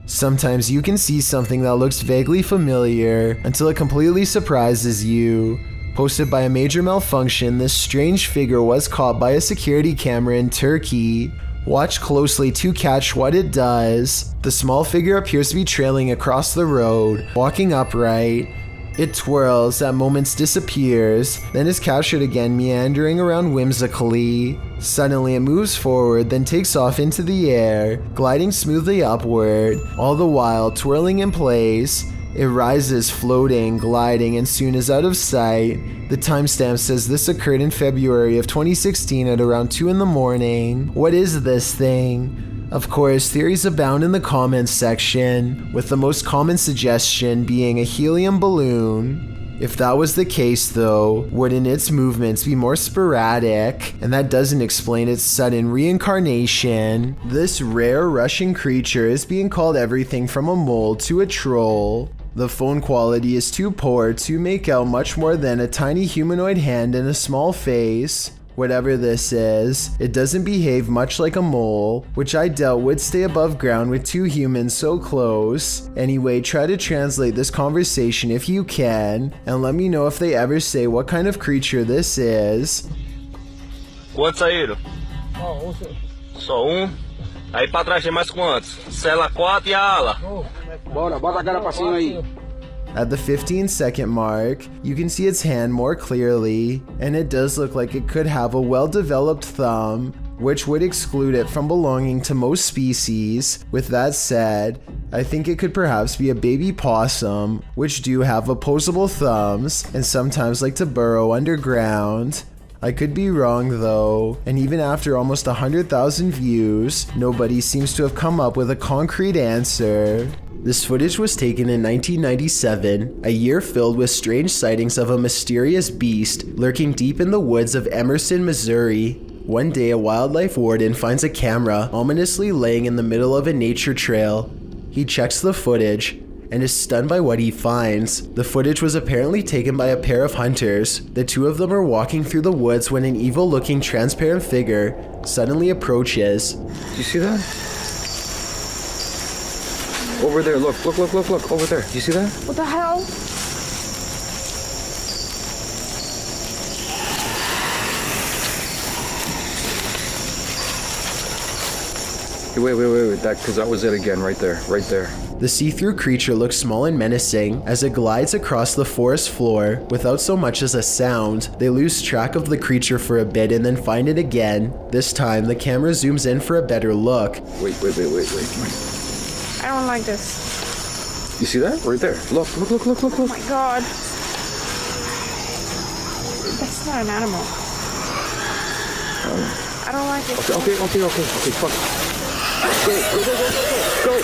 Sometimes you can see something that looks vaguely familiar until it completely surprises you. Posted by a major malfunction, this strange figure was caught by a security camera in Turkey. Watch closely to catch what it does. The small figure appears to be trailing across the road, walking upright. It twirls, at moments disappears, then is captured again, meandering around whimsically. Suddenly it moves forward, then takes off into the air, gliding smoothly upward, all the while twirling in place. It rises, floating, gliding, and soon is out of sight. The timestamp says this occurred in February of 2016 at around 2 in the morning. What is this thing? Of course, theories abound in the comments section, with the most common suggestion being a helium balloon. If that was the case though, wouldn't its movements be more sporadic? And that doesn't explain its sudden reincarnation. This rare Russian creature is being called everything from a mole to a troll. The phone quality is too poor to make out much more than a tiny humanoid hand and a small face. Whatever this is, it doesn't behave much like a mole, which I doubt would stay above ground with two humans so close. Anyway, try to translate this conversation if you can, and let me know if they ever say what kind of creature this is. Quantos saíram? Só Aí pra trás tem mais quantos? Cela 4 e a ala. Bora, bota a cara pra cima aí. At the 15-second mark, you can see its hand more clearly, and it does look like it could have a well-developed thumb, which would exclude it from belonging to most species. With that said, I think it could perhaps be a baby possum, which do have opposable thumbs and sometimes like to burrow underground. I could be wrong though, and even after almost 100,000 views, nobody seems to have come up with a concrete answer. This footage was taken in 1997, a year filled with strange sightings of a mysterious beast lurking deep in the woods of Emerson, Missouri. One day, a wildlife warden finds a camera ominously laying in the middle of a nature trail. He checks the footage and is stunned by what he finds. The footage was apparently taken by a pair of hunters. The two of them are walking through the woods when an evil-looking transparent figure suddenly approaches. You see that? Over there, look, over there. You see that? What the hell? Wait, that was it again, right there. The see-through creature looks small and menacing as it glides across the forest floor without so much as a sound. They lose track of the creature for a bit and then find it again. This time, the camera zooms in for a better look. Wait. I don't like this. You see that? Right there. Look. Oh my god. That's not an animal. I don't like it. Okay, fuck. Go.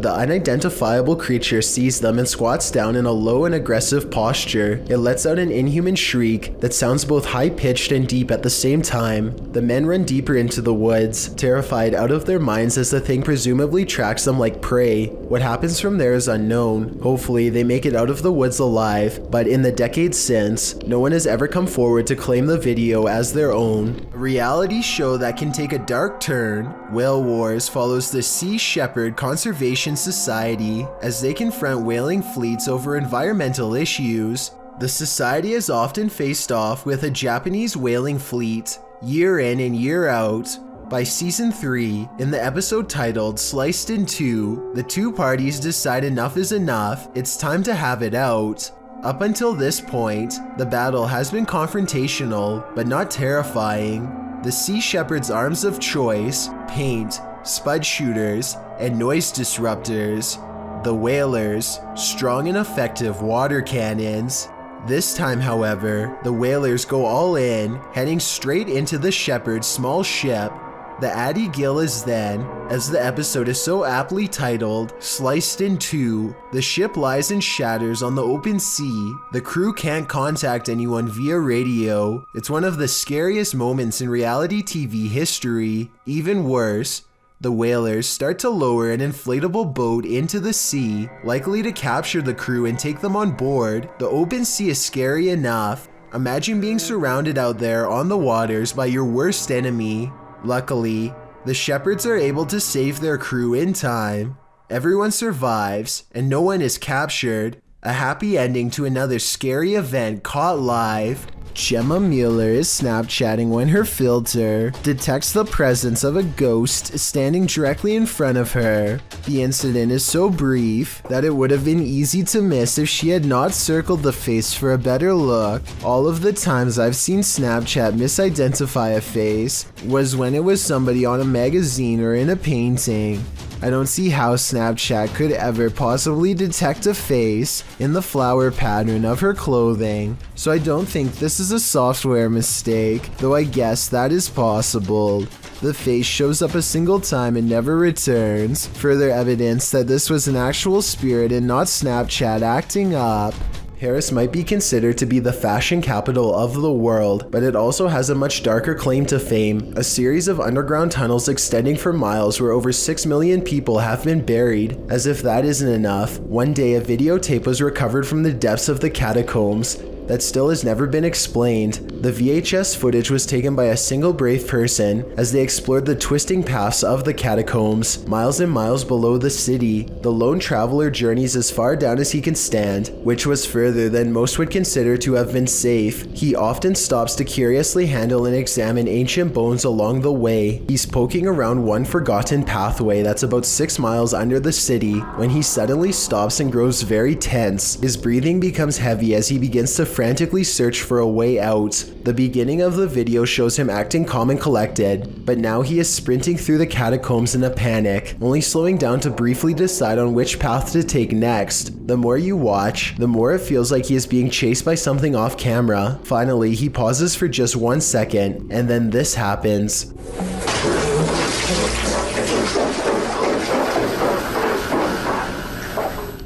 The unidentifiable creature sees them and squats down in a low and aggressive posture. It lets out an inhuman shriek that sounds both high-pitched and deep at the same time. The men run deeper into the woods, terrified out of their minds as the thing presumably tracks them like prey. What happens from there is unknown. Hopefully, they make it out of the woods alive, but in the decades since, no one has ever come forward to claim the video as their own. A reality show that can take a dark turn, Whale Wars follows the Sea Shepherd Conservation Society as they confront whaling fleets over environmental issues. The society has often faced off with a Japanese whaling fleet, year in and year out. By season 3, in the episode titled Sliced in Two, the two parties decide enough is enough, it's time to have it out. Up until this point, the battle has been confrontational, but not terrifying. The Sea Shepherd's arms of choice, paint, spud shooters, and noise disruptors. The whalers, strong and effective water cannons. This time, however, the whalers go all in, heading straight into the Shepherd's small ship. The Addie Gill is then, as the episode is so aptly titled, Sliced in Two. The ship lies and shatters on the open sea. The crew can't contact anyone via radio. It's one of the scariest moments in reality TV history. Even worse, the whalers start to lower an inflatable boat into the sea, likely to capture the crew and take them on board. The open sea is scary enough. Imagine being surrounded out there on the waters by your worst enemy. Luckily, the Shepherds are able to save their crew in time, Everyone survives, and no one is captured. A happy ending to another scary event caught live. Gemma Mueller is Snapchatting when her filter detects the presence of a ghost standing directly in front of her. The incident is so brief that it would have been easy to miss if she had not circled the face for a better look. All of the times I've seen Snapchat misidentify a face was when it was somebody on a magazine or in a painting. I don't see how Snapchat could ever possibly detect a face in the flower pattern of her clothing, so I don't think this is a software mistake, though I guess that is possible. The face shows up a single time and never returns, further evidence that this was an actual spirit and not Snapchat acting up. Paris might be considered to be the fashion capital of the world, but it also has a much darker claim to fame, a series of underground tunnels extending for miles where over 6 million people have been buried. As if that isn't enough, one day a videotape was recovered from the depths of the catacombs that still has never been explained. The VHS footage was taken by a single brave person as they explored the twisting paths of the catacombs, miles and miles below the city. The lone traveler journeys as far down as he can stand, which was further than most would consider to have been safe. He often stops to curiously handle and examine ancient bones along the way. He's poking around one forgotten pathway that's about 6 miles under the city when he suddenly stops and grows very tense. His breathing becomes heavy as he begins to frantically search for a way out. The beginning of the video shows him acting calm and collected, but now he is sprinting through the catacombs in a panic, only slowing down to briefly decide on which path to take next. The more you watch, the more it feels like he is being chased by something off camera. Finally, he pauses for just 1 second, and then this happens.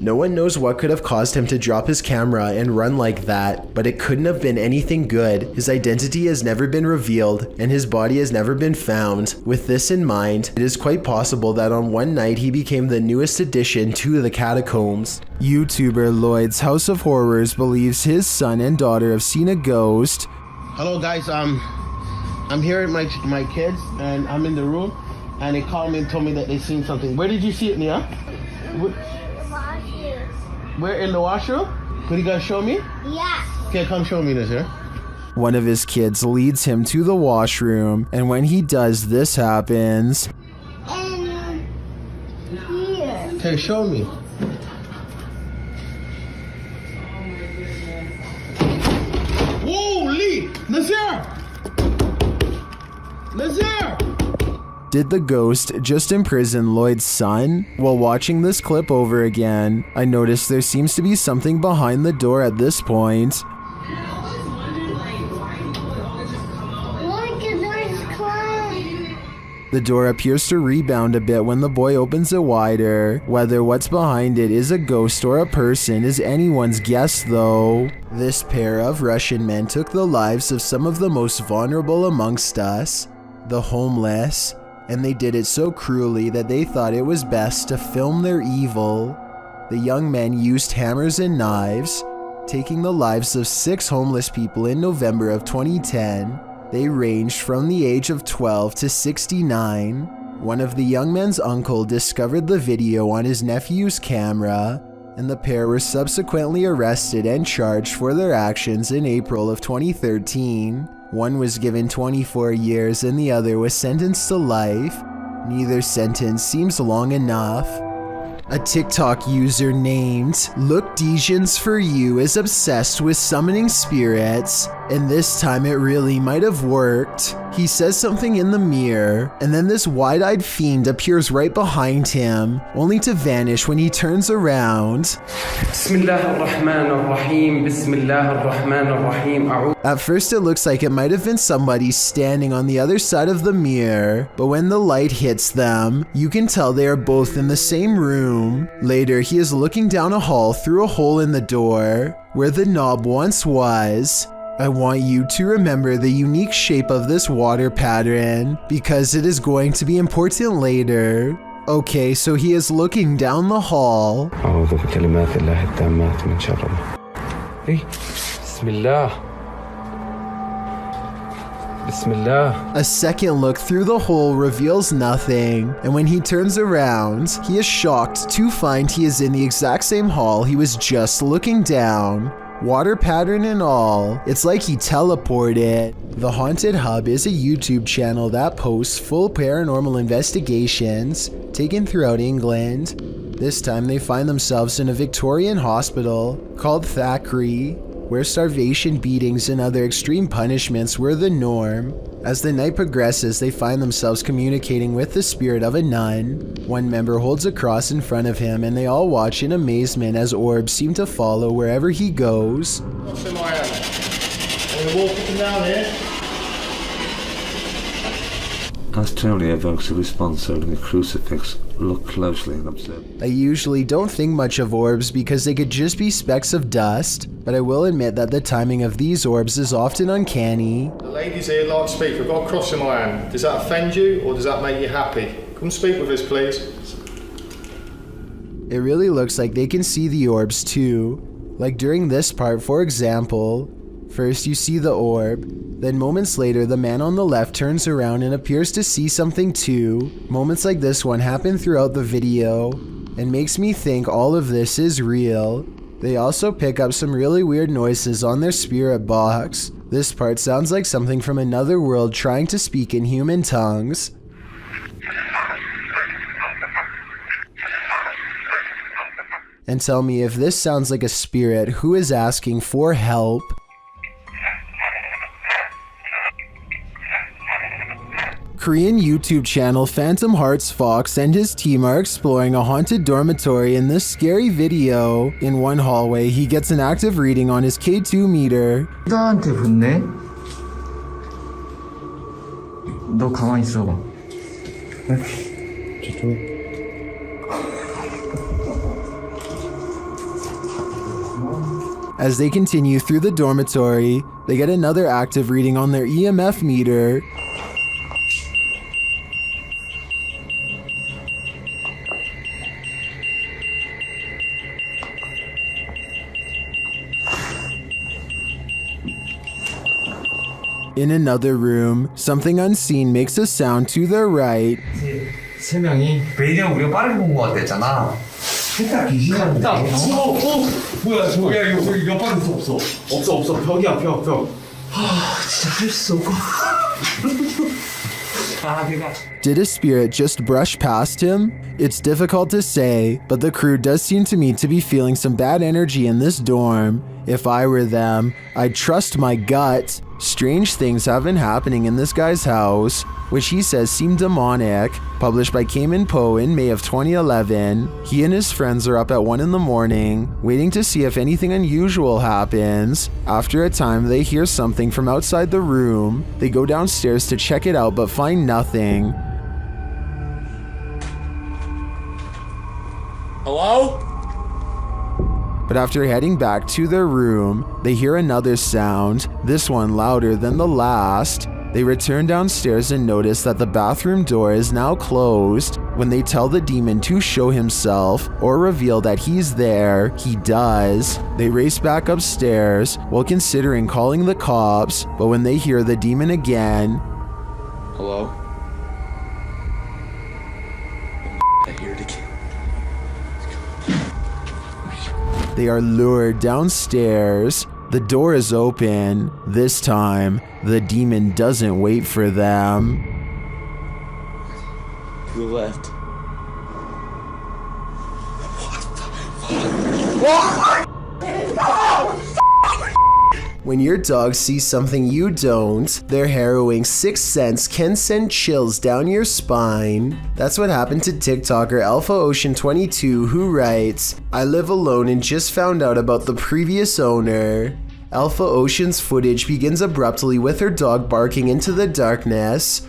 No one knows what could have caused him to drop his camera and run like that, but it couldn't have been anything good. His identity has never been revealed, and his body has never been found. With this in mind, it is quite possible that on one night he became the newest addition to the catacombs. YouTuber Lloyd's House of Horrors believes his son and daughter have seen a ghost. Hello guys, I'm here with my kids, and I'm in the room, and they called me and told me that they seen something. Where did you see it, Nia? Where, in the washroom? Could you guys show me? Yeah. Okay, come show me this here. One of his kids leads him to the washroom, and when he does, this happens. And here. Okay, show me. Holy! Nazir! Nazir! Did the ghost just imprison Lloyd's son? While watching this clip over again, I noticed there seems to be something behind the door at this point. Look, the door's closed. The door appears to rebound a bit when the boy opens it wider. Whether what's behind it is a ghost or a person is anyone's guess though. This pair of Russian men took the lives of some of the most vulnerable amongst us, the homeless. And they did it so cruelly that they thought it was best to film their evil. The young men used hammers and knives, taking the lives of 6 homeless people in November of 2010. They ranged from the age of 12 to 69. One of the young men's uncle discovered the video on his nephew's camera, and the pair were subsequently arrested and charged for their actions in April of 2013. One was given 24 years and the other was sentenced to life. Neither sentence seems long enough. A TikTok user named Look Dejans For You is obsessed with summoning spirits, and this time it really might have worked. He says something in the mirror, and then this wide-eyed fiend appears right behind him, only to vanish when he turns around. At first it looks like it might have been somebody standing on the other side of the mirror, but when the light hits them, you can tell they are both in the same room. Later, he is looking down a hall through a hole in the door, where the knob once was. I want you to remember the unique shape of this water pattern, because it is going to be important later. Okay, so he is looking down the hall. Bismillah. A second look through the hole reveals nothing, and when he turns around, he is shocked to find he is in the exact same hall he was just looking down. Water pattern and all, it's like he teleported. The Haunted Hub is a YouTube channel that posts full paranormal investigations taken throughout England. This time they find themselves in a Victorian hospital called Thackeray, where starvation, beatings, and other extreme punishments were the norm. As the night progresses, they find themselves communicating with the spirit of a nun. One member holds a cross in front of him, and they all watch in amazement as orbs seem to follow wherever he goes. What's in my hand? And we walk up and down here. As Tony evokes a response holding a crucifix, look closely and observe. I usually don't think much of orbs because they could just be specks of dust, but I will admit that the timing of these orbs is often uncanny. The ladies here like to speak. I've got a cross in my hand. Does that offend you or does that make you happy? Come speak with us, please. It really looks like they can see the orbs too. Like during this part, for example. First you see the orb, then moments later the man on the left turns around and appears to see something too. Moments like this one happen throughout the video and makes me think all of this is real. They also pick up some really weird noises on their spirit box. This part sounds like something from another world trying to speak in human tongues. And tell me if this sounds like a spirit who is asking for help. Korean YouTube channel Phantom Hearts Fox and his team are exploring a haunted dormitory in this scary video. In one hallway, he gets an active reading on his K2 meter. 나한테 붙네? 너 가만히 있어봐. As they continue through the dormitory, they get another active reading on their EMF meter. In another room, something unseen makes a sound to their right. 세 명이 베일이랑 우리가 빠르게 본 거 같았잖아. 살짝 귀신한데. 뭐야 저거? 야 이거 몇 번 없어. 없어. 벽이야 벽. 진짜 할 수 없고. Did a spirit just brush past him? It's difficult to say, but the crew does seem to me to be feeling some bad energy in this dorm. If I were them, I'd trust my gut. Strange things have been happening in this guy's house, which he says seem demonic. Published by Cayman Poe in May of 2011, he and his friends are up at 1 in the morning, waiting to see if anything unusual happens. After a time, they hear something from outside the room. They go downstairs to check it out but find nothing. Hello? But after heading back to their room, they hear another sound, this one louder than the last. They return downstairs and notice that the bathroom door is now closed. When they tell the demon to show himself or reveal that he's there, he does. They race back upstairs while considering calling the cops, but when they hear the demon again, Hello? I hear it again. they are lured downstairs. The door is open. This time, the demon doesn't wait for them. To the left. When your dog sees something you don't, their harrowing sixth sense can send chills down your spine. That's what happened to TikToker Alpha Ocean 22, who writes, "I live alone and just found out about the previous owner." Alpha Ocean's footage begins abruptly with her dog barking into the darkness.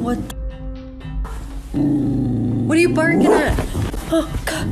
What are you barking at? Oh, God.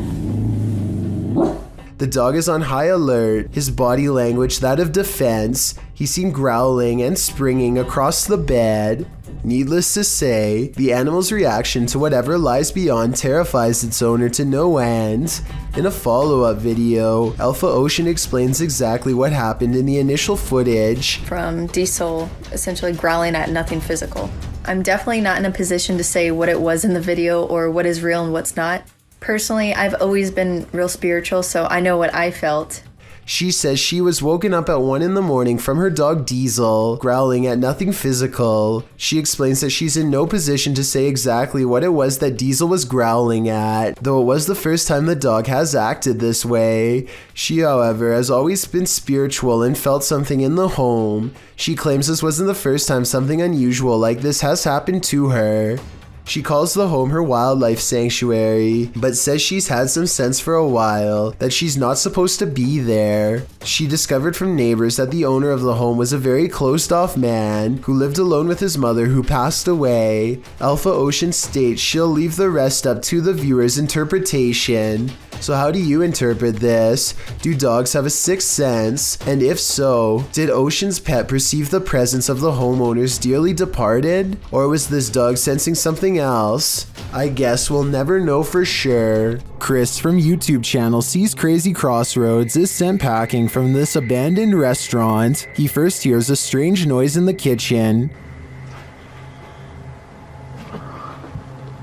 The dog is on high alert, his body language that of defense. He seemed growling and springing across the bed. Needless to say, the animal's reaction to whatever lies beyond terrifies its owner to no end. In a follow-up video, Alpha Ocean explains exactly what happened in the initial footage. From Diesel essentially growling at nothing physical. I'm definitely not in a position to say what it was in the video or what is real and what's not. Personally, I've always been real spiritual, so I know what I felt. She says she was woken up at 1 in the morning from her dog Diesel growling at nothing physical. She explains that she's in no position to say exactly what it was that Diesel was growling at, though it was the first time the dog has acted this way. She, however, has always been spiritual and felt something in the home. She claims this wasn't the first time something unusual like this has happened to her. She calls the home her wildlife sanctuary, but says she's had some sense for a while that she's not supposed to be there. She discovered from neighbors that the owner of the home was a very closed-off man who lived alone with his mother who passed away. Alpha Ocean states she'll leave the rest up to the viewer's interpretation. So how do you interpret this? Do dogs have a sixth sense? And if so, did Ocean's pet perceive the presence of the homeowner's dearly departed? Or was this dog sensing something else? I guess we'll never know for sure. Chris from YouTube channel sees Crazy Crossroads is sent packing from this abandoned restaurant. He first hears a strange noise in the kitchen.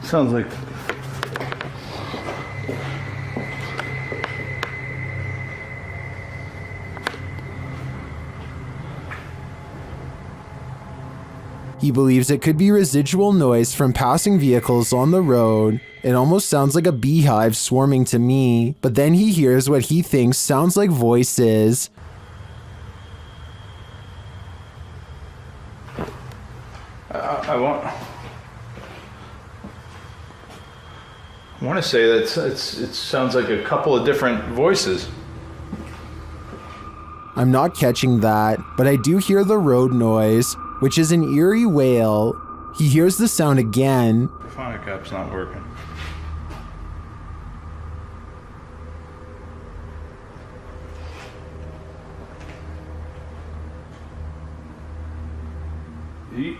Sounds like... He believes it could be residual noise from passing vehicles on the road. It almost sounds like a beehive swarming to me, but then he hears what he thinks sounds like voices. I want to say that it sounds like a couple of different voices. I'm not catching that, but I do hear the road noise, which is an eerie wail. He hears the sound again. The phonic app's not working.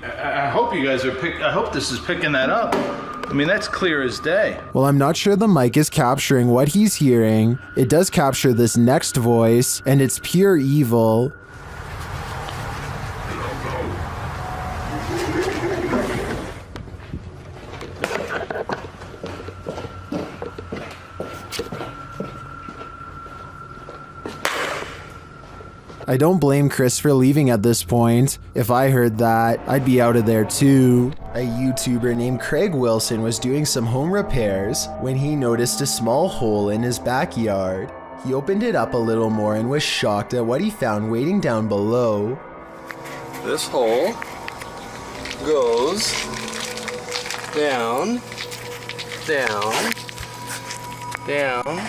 I hope you guys are I hope this is picking that up. I mean, that's clear as day. Well, I'm not sure the mic is capturing what he's hearing. It does capture this next voice, and it's pure evil. I don't blame Chris for leaving at this point. If I heard that, I'd be out of there too. A YouTuber named Craig Wilson was doing some home repairs when he noticed a small hole in his backyard. He opened it up a little more and was shocked at what he found waiting down below. This hole goes down, down, down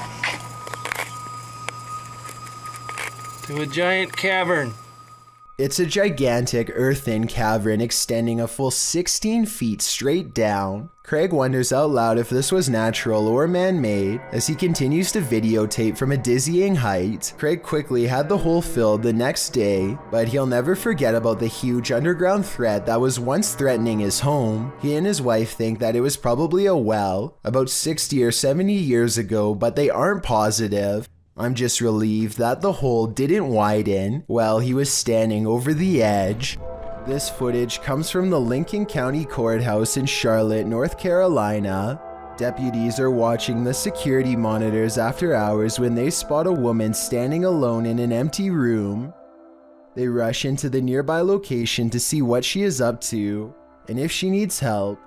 to a giant cavern. It's a gigantic earthen cavern extending a full 16 feet straight down. Craig wonders out loud if this was natural or man-made as he continues to videotape from a dizzying height. Craig quickly had the hole filled the next day, but he'll never forget about the huge underground threat that was once threatening his home. He and his wife think that it was probably a well about 60 or 70 years ago, but they aren't positive. I'm just relieved that the hole didn't widen while he was standing over the edge. This footage comes from the Lincoln County Courthouse in Charlotte, North Carolina. Deputies are watching the security monitors after hours when they spot a woman standing alone in an empty room. They rush into the nearby location to see what she is up to and if she needs help.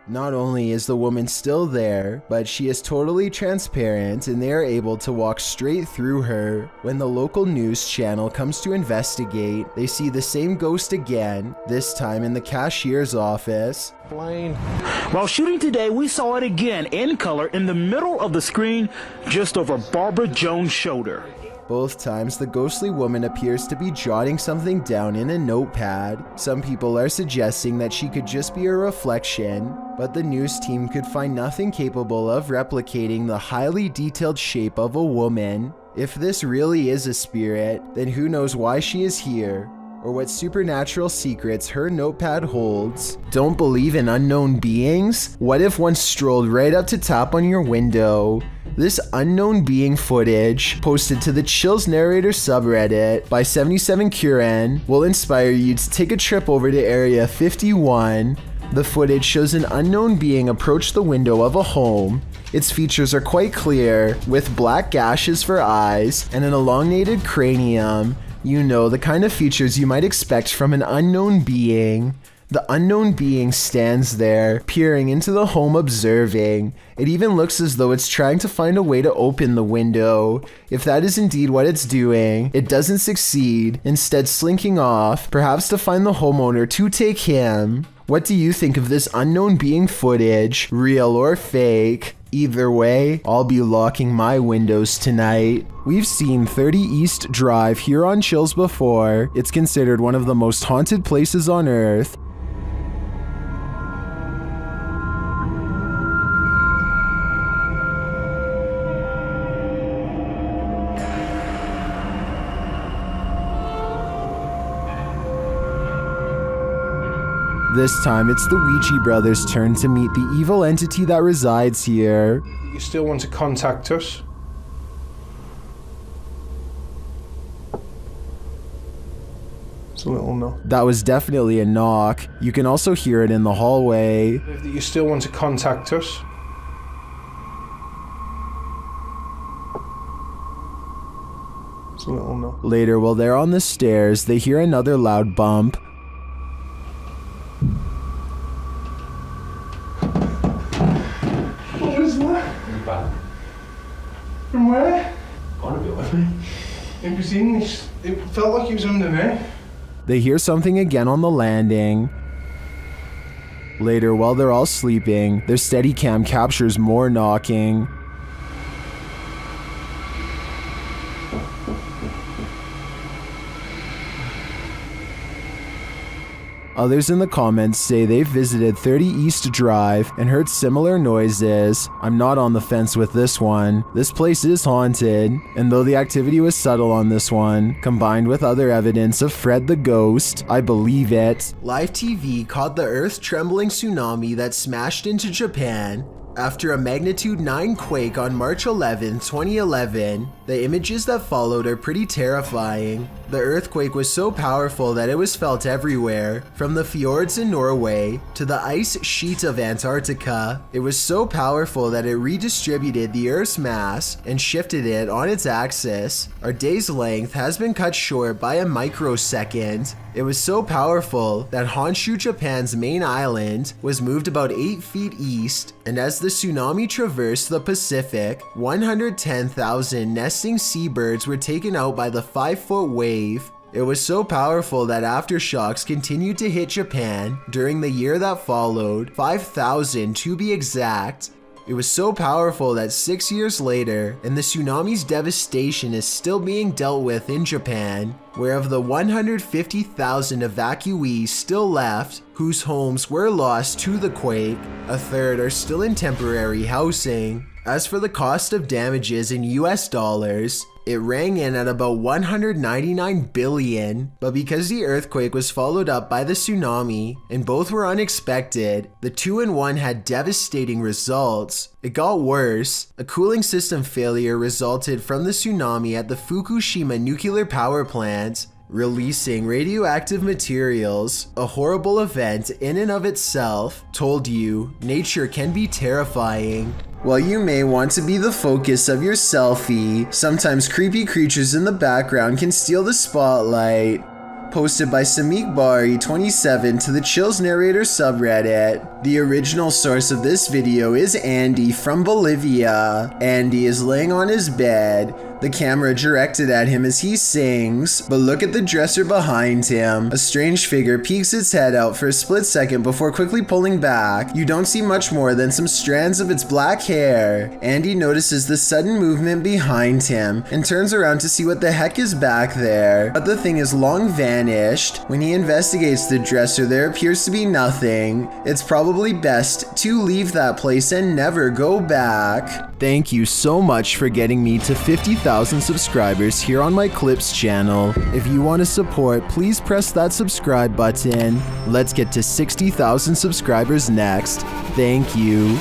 Not only is the woman still there, but she is totally transparent and they are able to walk straight through her. When the local news channel comes to investigate, they see the same ghost again, this time in the cashier's office. While shooting today, we saw it again in color in the middle of the screen, just over Barbara Jones' shoulder. Both times, the ghostly woman appears to be jotting something down in a notepad. Some people are suggesting that she could just be a reflection, but the news team could find nothing capable of replicating the highly detailed shape of a woman. If this really is a spirit, then who knows why she is here? or what supernatural secrets her notepad holds. Don't believe in unknown beings? What if one strolled right up to tap on your window? This unknown being footage, posted to the Chills Narrator subreddit by 77 Curran, will inspire you to take a trip over to Area 51. The footage shows an unknown being approach the window of a home. Its features are quite clear, with black gashes for eyes and an elongated cranium. You know, the kind of features you might expect from an unknown being. The unknown being stands there, peering into the home, observing. It even looks as though it's trying to find a way to open the window. If that is indeed what it's doing, it doesn't succeed, instead slinking off, perhaps to find the homeowner to take him. What do you think of this unknown being footage, real or fake? Either way, I'll be locking my windows tonight. We've seen 30 East Drive here on Chills before. It's considered one of the most haunted places on Earth. This time, it's the Ouija Brothers' turn to meet the evil entity that resides here. You still want to contact us? It's a little knock. That was definitely a knock. You can also hear it in the hallway. That you still want to contact us? It's a little knock. Later, while they're on the stairs, they hear another loud bump. From where? Gotta be with me. It was in this. It felt like he was under there. They hear something again on the landing. Later, while they're all sleeping, their Steadicam captures more knocking. Others in the comments say they've visited 30 East Drive and heard similar noises. I'm not on the fence with this one. This place is haunted, and though the activity was subtle on this one, combined with other evidence of Fred the Ghost, I believe it. Live TV caught the earth-trembling tsunami that smashed into Japan after a magnitude 9 quake on March 11, 2011. The images that followed are pretty terrifying. The earthquake was so powerful that it was felt everywhere, from the fjords in Norway to the ice sheet of Antarctica. It was so powerful that it redistributed the Earth's mass and shifted it on its axis. Our day's length has been cut short by a microsecond. It was so powerful that Honshu, Japan's main island, was moved about 8 feet east, and as the tsunami traversed the Pacific, 110,000 nesting seabirds were taken out by the 5-foot wave. It was so powerful that aftershocks continued to hit Japan during the year that followed, 5,000 to be exact. It was so powerful that 6 years later, and the tsunami's devastation is still being dealt with in Japan, where of the 150,000 evacuees still left, whose homes were lost to the quake, a third are still in temporary housing. As for the cost of damages in US dollars, it rang in at about 199 billion, but because the earthquake was followed up by the tsunami, and both were unexpected, the 2-in-1 had devastating results. It got worse. A cooling system failure resulted from the tsunami at the Fukushima nuclear power plant, releasing radioactive materials. A horrible event in and of itself. Told you, nature can be terrifying. While you may want to be the focus of your selfie, sometimes creepy creatures in the background can steal the spotlight. Posted by Samik Bari 27 to the Chills Narrator subreddit. The original source of this video is Andy from Bolivia. Andy is laying on his bed, the camera directed at him as he sings, but look at the dresser behind him. A strange figure peeks its head out for a split second before quickly pulling back. You don't see much more than some strands of its black hair. Andy notices the sudden movement behind him and turns around to see what the heck is back there, but the thing is long vanished. When he investigates the dresser, there appears to be nothing. It's probably best to leave that place and never go back. Thank you so much for getting me to 50,000 60,000 subscribers here on my Clips channel. If you want to support, please press that subscribe button. Let's get to 60,000 subscribers next. Thank you.